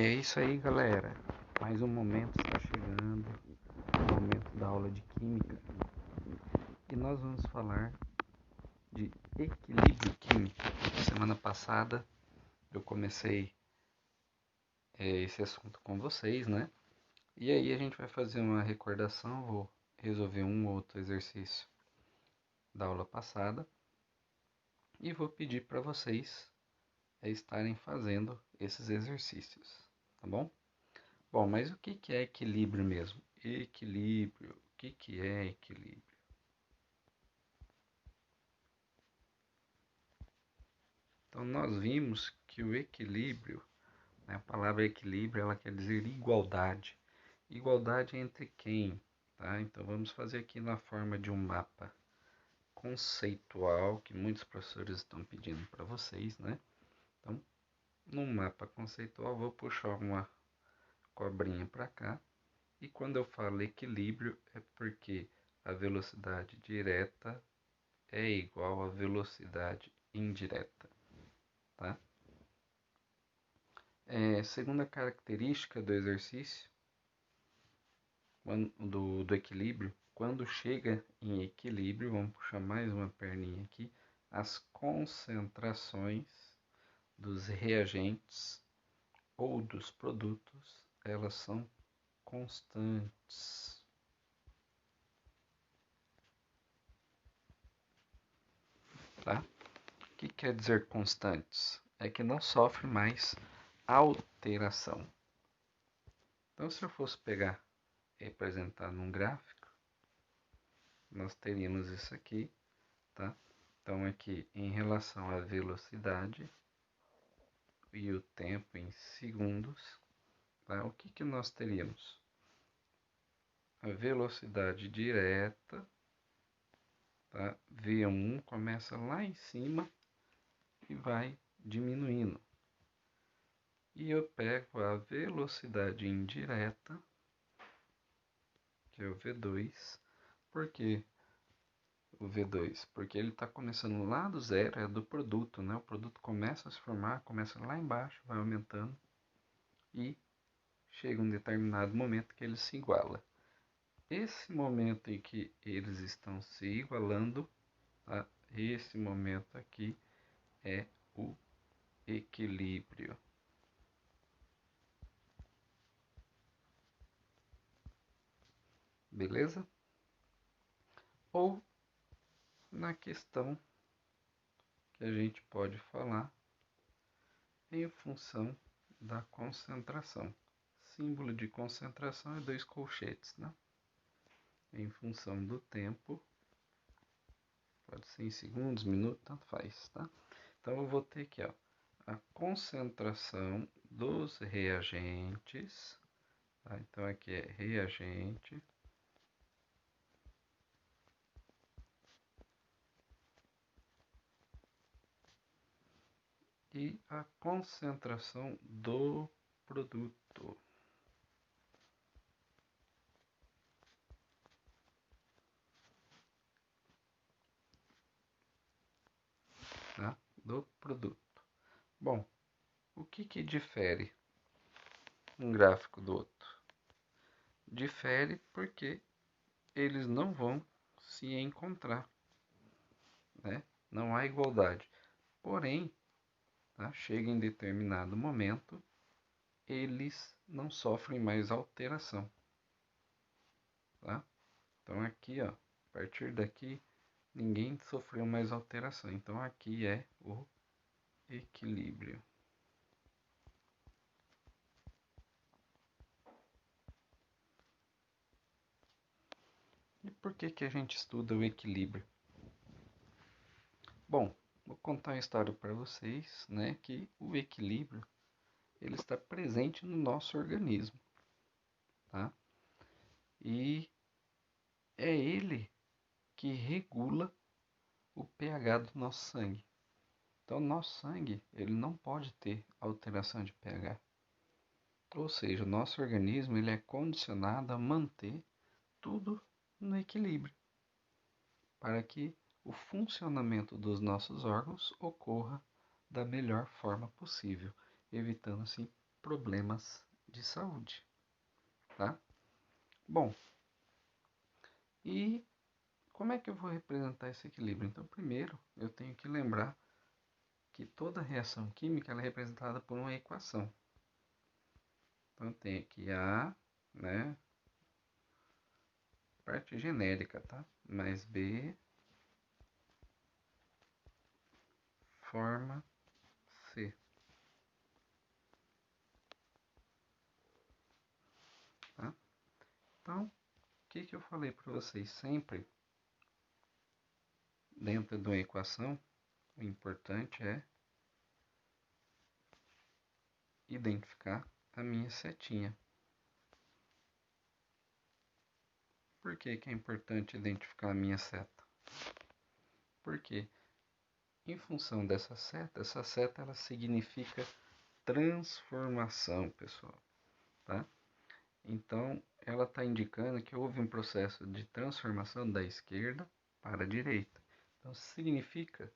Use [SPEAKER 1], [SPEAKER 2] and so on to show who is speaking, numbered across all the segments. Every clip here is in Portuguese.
[SPEAKER 1] E é isso aí, galera. Mais um momento está chegando, o momento da aula de Química. E nós vamos falar de equilíbrio químico. Semana passada eu comecei esse assunto com vocês, né? E aí a gente vai fazer uma recordação, vou resolver um ou outro exercício da aula passada. E vou pedir para vocês estarem fazendo esses exercícios, tá bom? Bom, mas o que é equilíbrio mesmo? Equilíbrio, o que é equilíbrio? Então, nós vimos que o equilíbrio, né, a palavra equilíbrio, ela quer dizer igualdade. Igualdade entre quem? Tá? Então, vamos fazer aqui na forma de um mapa conceitual, que muitos professores estão pedindo para vocês, né? Então, no mapa conceitual, vou puxar uma cobrinha para cá. E quando eu falo equilíbrio, é porque a velocidade direta é igual à velocidade indireta, tá? Segunda característica do exercício, do equilíbrio, quando chega em equilíbrio, vamos puxar mais uma perninha aqui, as concentrações dos reagentes ou dos produtos, elas são constantes. Tá? O que quer dizer constantes? É que não sofre mais alteração. Então, se eu fosse pegar e representar num gráfico, nós teríamos isso aqui, tá? Então, aqui em relação à velocidade e o tempo em segundos, tá? O que nós teríamos? A velocidade direta, tá? V1 começa lá em cima e vai diminuindo. E eu pego a velocidade indireta, que é o V2, porque o V2, porque ele está começando lá do zero, é do produto, né? O produto começa a se formar, começa lá embaixo, vai aumentando e chega um determinado momento que ele se iguala. Esse momento em que eles estão se igualando, tá? Esse momento aqui é o equilíbrio. Beleza? Ou na questão que a gente pode falar em função da concentração. Símbolo de concentração é 2 colchetes, né? Em função do tempo, pode ser em segundos, minutos, tanto faz, tá? Então eu vou ter aqui, ó, a concentração dos reagentes, tá? Então aqui é reagente, e a concentração do produto, tá? Do produto. Bom, o que difere um gráfico do outro? Difere porque eles não vão se encontrar, né? Não há igualdade. Porém, tá? Chega em determinado momento, eles não sofrem mais alteração, tá? Então aqui, ó, a partir daqui, ninguém sofreu mais alteração. Então aqui é o equilíbrio. E por que a gente estuda o equilíbrio? Bom, vou contar uma história para vocês, né, que o equilíbrio ele está presente no nosso organismo, tá? E é ele que regula o pH do nosso sangue. Então, nosso sangue ele não pode ter alteração de pH. Ou seja, o nosso organismo ele é condicionado a manter tudo no equilíbrio, para que o funcionamento dos nossos órgãos ocorra da melhor forma possível, evitando assim problemas de saúde, tá? Bom, e como é que eu vou representar esse equilíbrio? Então, primeiro, eu tenho que lembrar que toda reação química ela é representada por uma equação. Então, tem aqui A, né? Parte genérica, tá? Mais B forma C, tá? Então, o que eu falei para vocês? Sempre, dentro de uma equação, o importante é identificar a minha setinha. Por que é importante identificar a minha seta? Porque, em função dessa seta, essa seta ela significa transformação, pessoal, tá? Então, ela está indicando que houve um processo de transformação da esquerda para a direita. Então, significa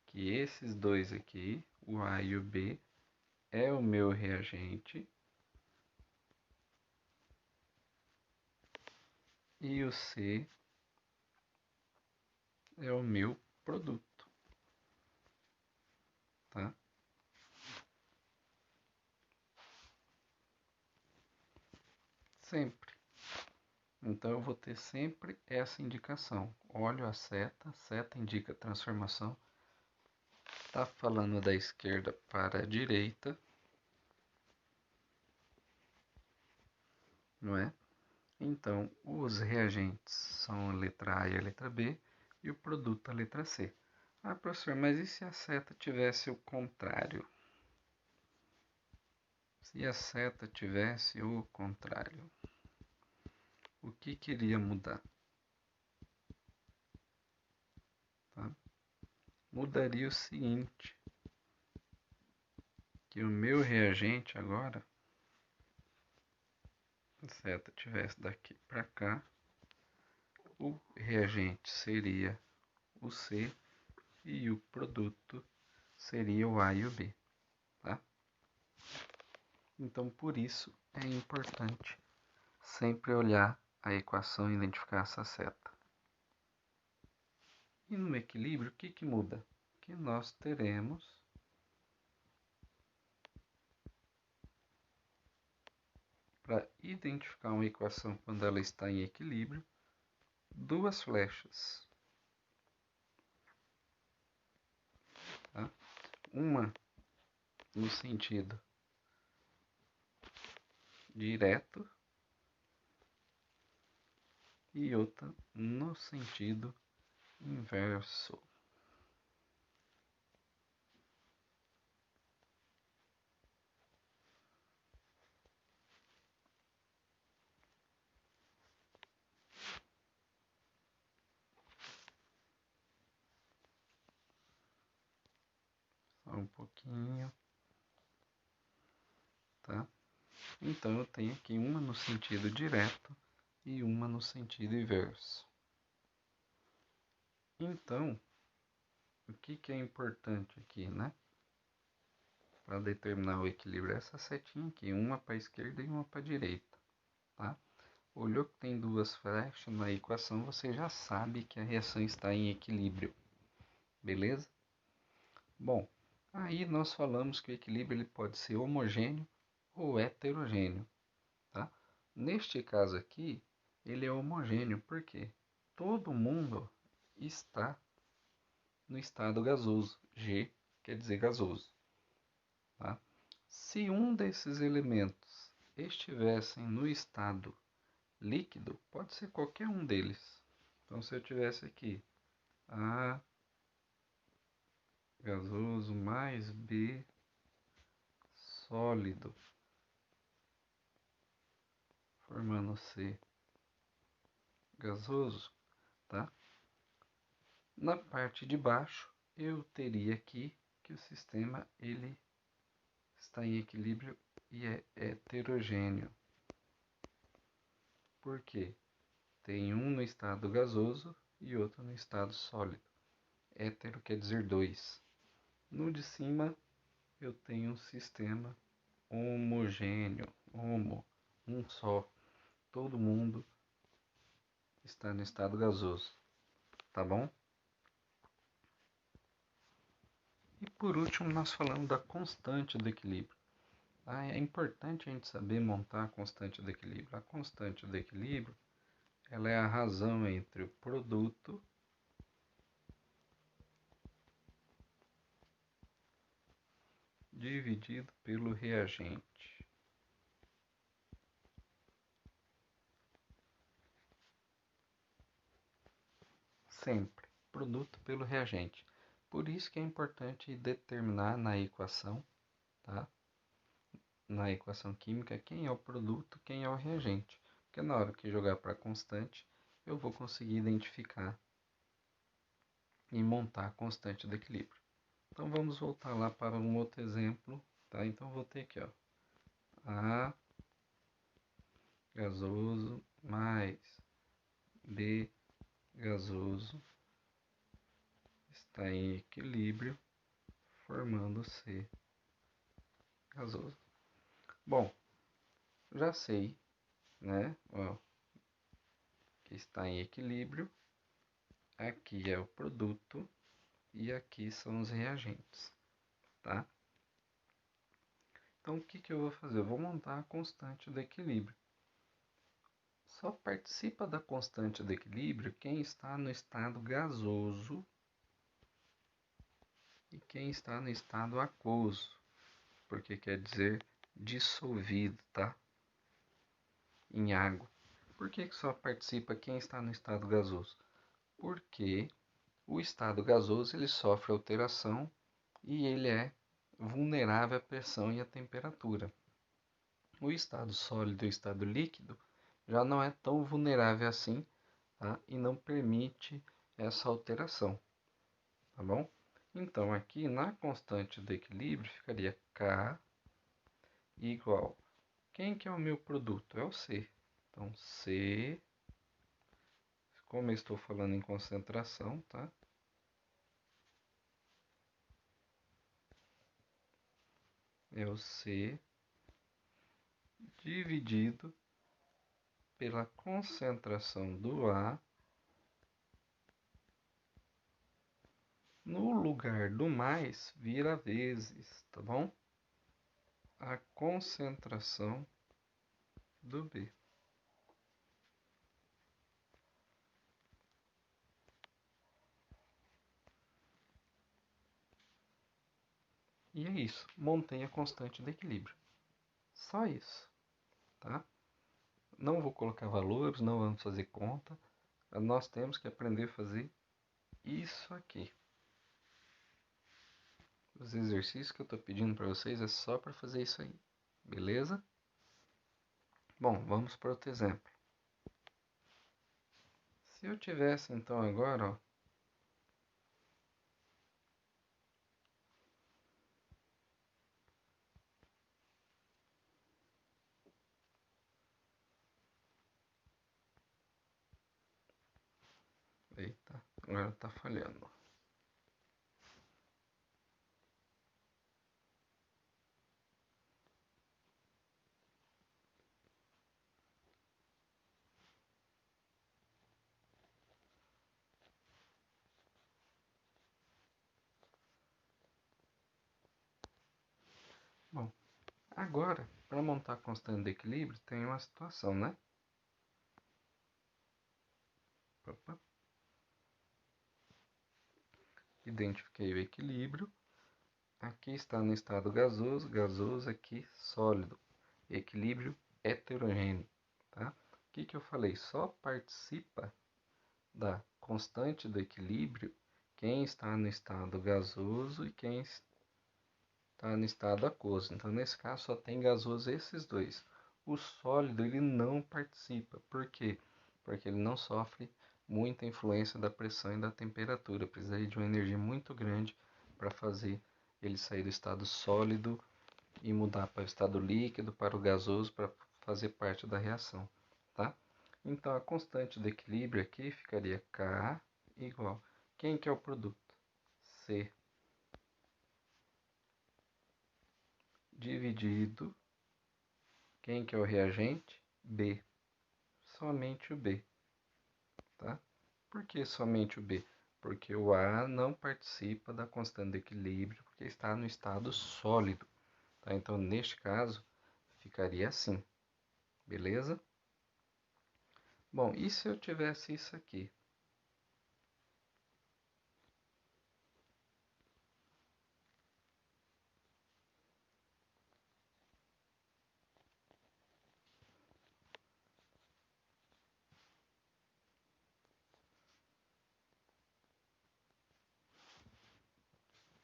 [SPEAKER 1] que esses dois aqui, o A e o B, é o meu reagente e o C é o meu produto, tá? Sempre. Então eu vou ter sempre essa indicação. Olho a seta, seta indica transformação. Tá falando da esquerda para a direita, não é? Então, os reagentes são a letra A e a letra B e o produto a letra C. Ah, professor, mas e se a seta tivesse o contrário? Se a seta tivesse o contrário, o que queria mudar? Tá? Mudaria o seguinte, que o meu reagente agora, se a seta tivesse daqui para cá, o reagente seria o C e o produto seria o A e o B, tá? Então, por isso é importante sempre olhar a equação e identificar essa seta. E no equilíbrio, o que muda? Que nós teremos para identificar uma equação quando ela está em equilíbrio, duas flechas. Tá? Uma no sentido direto e outra no sentido inverso. Só um pouquinho, tá? Então eu tenho aqui uma no sentido direto e uma no sentido inverso. Então, o que é importante aqui, né? Para determinar o equilíbrio, essa setinha aqui, uma para a esquerda e uma para a direita, tá? Olhou que tem duas flechas na equação, você já sabe que a reação está em equilíbrio, beleza? Bom, aí nós falamos que o equilíbrio ele pode ser homogêneo ou heterogêneo, tá? Neste caso aqui, ele é homogêneo porque todo mundo está no estado gasoso. G quer dizer gasoso, tá? Se um desses elementos estivessem no estado líquido, pode ser qualquer um deles. Então, se eu tivesse aqui A gasoso mais B sólido, formando C gasoso, tá? Na parte de baixo, eu teria aqui que o sistema ele está em equilíbrio e é heterogêneo. Por quê? Tem um no estado gasoso e outro no estado sólido. Hétero quer dizer dois. No de cima, eu tenho um sistema homogêneo, um só. Todo mundo está no estado gasoso, tá bom? E por último, nós falamos da constante do equilíbrio. É importante a gente saber montar a constante do equilíbrio. A constante do equilíbrio, ela é a razão entre o produto dividido pelo reagente. Sempre, produto pelo reagente. Por isso que é importante determinar na equação, tá? Na equação química, quem é o produto, quem é o reagente. Porque na hora que jogar para constante, eu vou conseguir identificar e montar a constante do equilíbrio. Então vamos voltar lá para um outro exemplo, tá? Então vou ter aqui, ó, A gasoso mais B gasoso está em equilíbrio, formando C gasoso. Bom, já sei, né? Ó, que está em equilíbrio. Aqui é o produto e aqui são os reagentes, tá? Então o que eu vou fazer? Eu vou montar a constante do equilíbrio. Só participa da constante do equilíbrio quem está no estado gasoso e quem está no estado aquoso, porque quer dizer dissolvido, tá? Em água. Por que só participa quem está no estado gasoso? Porque o estado gasoso ele sofre alteração e ele é vulnerável à pressão e à temperatura. O estado sólido e o estado líquido já não é tão vulnerável assim, tá? E não permite essa alteração, tá bom? Então aqui na constante do equilíbrio ficaria K igual. Quem que é o meu produto? É o C. Então C, como eu estou falando em concentração, tá? É o C dividido pela concentração do A no lugar do mais vira vezes, tá bom? A concentração do B. E é isso, montei a constante de equilíbrio. Só isso, tá? Não vou colocar valores, não vamos fazer conta. Nós temos que aprender a fazer isso aqui. Os exercícios que eu estou pedindo para vocês é só para fazer isso aí, beleza? Bom, vamos para outro exemplo. Se eu tivesse então agora, ó, eita, agora tá falhando. Bom, agora, para montar a constante de equilíbrio, tem uma situação, né? Opa. Identifiquei o equilíbrio. Aqui está no estado gasoso, gasoso aqui sólido. Equilíbrio heterogêneo, tá? O que eu falei? Só participa da constante do equilíbrio quem está no estado gasoso e quem está no estado aquoso. Então, nesse caso, só tem gasoso esses dois. O sólido, ele não participa. Por quê? Porque ele não sofre muita influência da pressão e da temperatura. Precisa de uma energia muito grande para fazer ele sair do estado sólido e mudar para o estado líquido, para o gasoso, para fazer parte da reação, tá? Então, a constante do equilíbrio aqui ficaria K igual. Quem que é o produto? C dividido, quem que é o reagente? B, somente o B, tá? Por que somente o B? Porque o A não participa da constante de equilíbrio, porque está no estado sólido, tá? Então, neste caso, ficaria assim, beleza? Bom, e se eu tivesse isso aqui?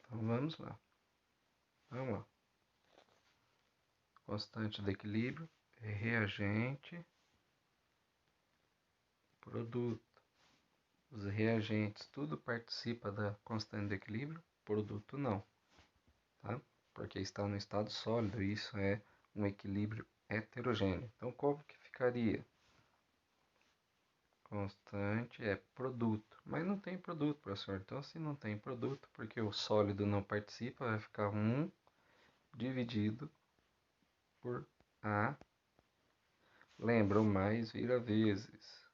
[SPEAKER 1] Então, vamos lá. Vamos lá. Constante de equilíbrio, reagente, produto. Os reagentes, tudo participa da constante de equilíbrio, produto não, tá? Porque está no estado sólido, e isso é um equilíbrio heterogêneo. Então, como que ficaria? Constante é produto, mas não tem produto, professor. Então, se não tem produto, porque o sólido não participa, vai ficar 1 dividido por A. Lembra, o mais vira vezes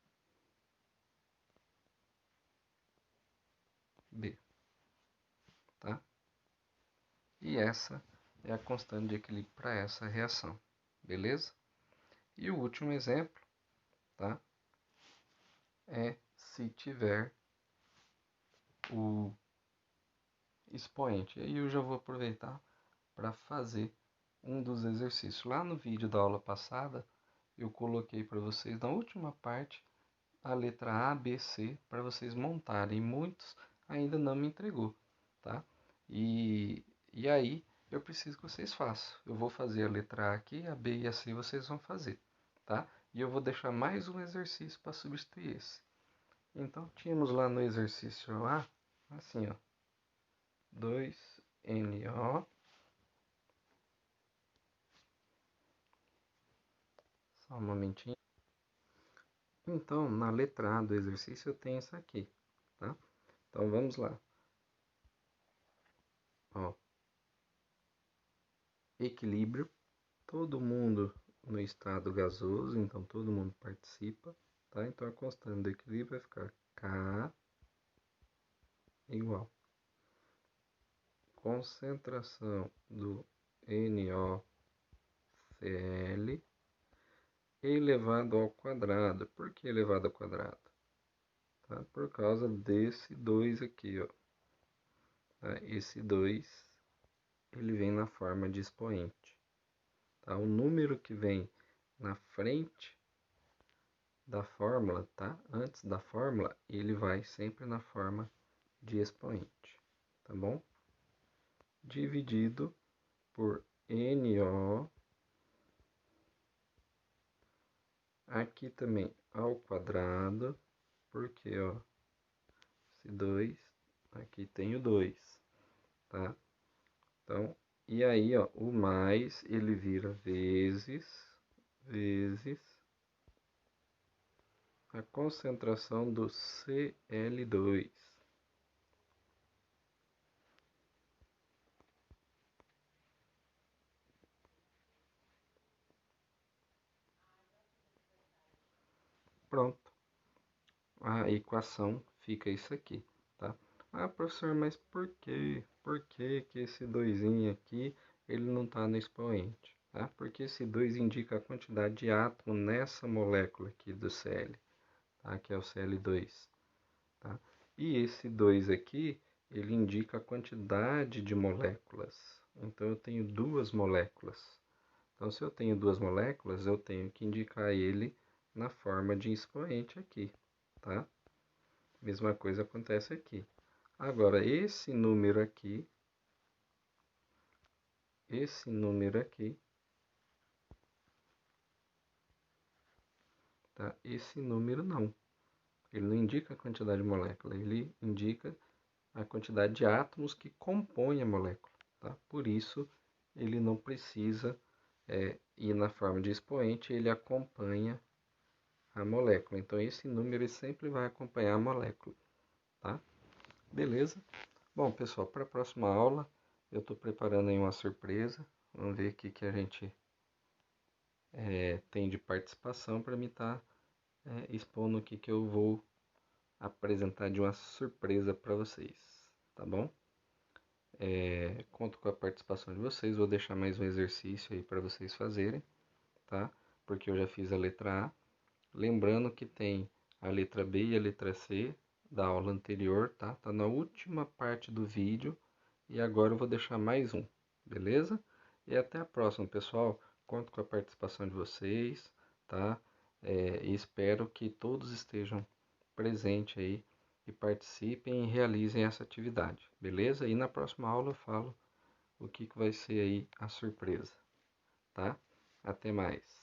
[SPEAKER 1] B, tá? E essa é a constante de equilíbrio para essa reação, beleza? E o último exemplo, tá? É se tiver o expoente. E aí eu já vou aproveitar para fazer um dos exercícios. Lá no vídeo da aula passada, eu coloquei para vocês na última parte a letra A, B, C para vocês montarem. Muitos ainda não me entregou, tá? E aí eu preciso que vocês façam. Eu vou fazer a letra A aqui, a B e a C vocês vão fazer, tá? E eu vou deixar mais um exercício para substituir esse. Então, tínhamos lá no exercício A, assim, ó, 2NO, só um momentinho. Então, na letra A do exercício eu tenho isso aqui, tá? Então, vamos lá. Ó, equilíbrio, todo mundo no estado gasoso, então todo mundo participa, tá? Então, a constante do equilíbrio vai ficar K igual concentração do NaOCl elevado ao quadrado. Por que elevado ao quadrado? Tá? Por causa desse 2 aqui, ó. Tá? Esse 2, ele vem na forma de expoente. Tá? O número que vem na frente da fórmula, tá? Antes da fórmula, ele vai sempre na forma de expoente, tá bom? Dividido por NO, aqui também ao quadrado, porque, ó, esse 2, aqui tem o 2, tá? Então, e aí, ó, o mais, ele vira vezes a concentração do Cl2. Pronto. A equação fica isso aqui, tá? Ah, professor, mas por quê? Por que que esse 2 aqui, ele não está no expoente? Tá? Porque esse 2 indica a quantidade de átomo nessa molécula aqui do Cl, tá? Que é o Cl2, tá? E esse 2 aqui, ele indica a quantidade de moléculas. Então, eu tenho duas moléculas. Então, se eu tenho duas moléculas, eu tenho que indicar ele na forma de expoente aqui, tá? Mesma coisa acontece aqui. Agora, esse número aqui, tá? Esse número não. Ele não indica a quantidade de molécula, ele indica a quantidade de átomos que compõem a molécula, tá? Por isso, ele não precisa ir na forma de expoente, ele acompanha a molécula. Então, esse número sempre vai acompanhar a molécula, tá? Beleza? Bom, pessoal, para a próxima aula, eu estou preparando aí uma surpresa. Vamos ver o que a gente tem de participação para me estar expondo o que eu vou apresentar de uma surpresa para vocês, tá bom? Conto com a participação de vocês, vou deixar mais um exercício aí para vocês fazerem, tá? Porque eu já fiz a letra A. Lembrando que tem a letra B e a letra C da aula anterior, tá? Tá na última parte do vídeo e agora eu vou deixar mais um, beleza? E até a próxima, pessoal. Conto com a participação de vocês, tá? E espero que todos estejam presentes aí e participem e realizem essa atividade, beleza? E na próxima aula eu falo o que vai ser aí a surpresa, tá? Até mais.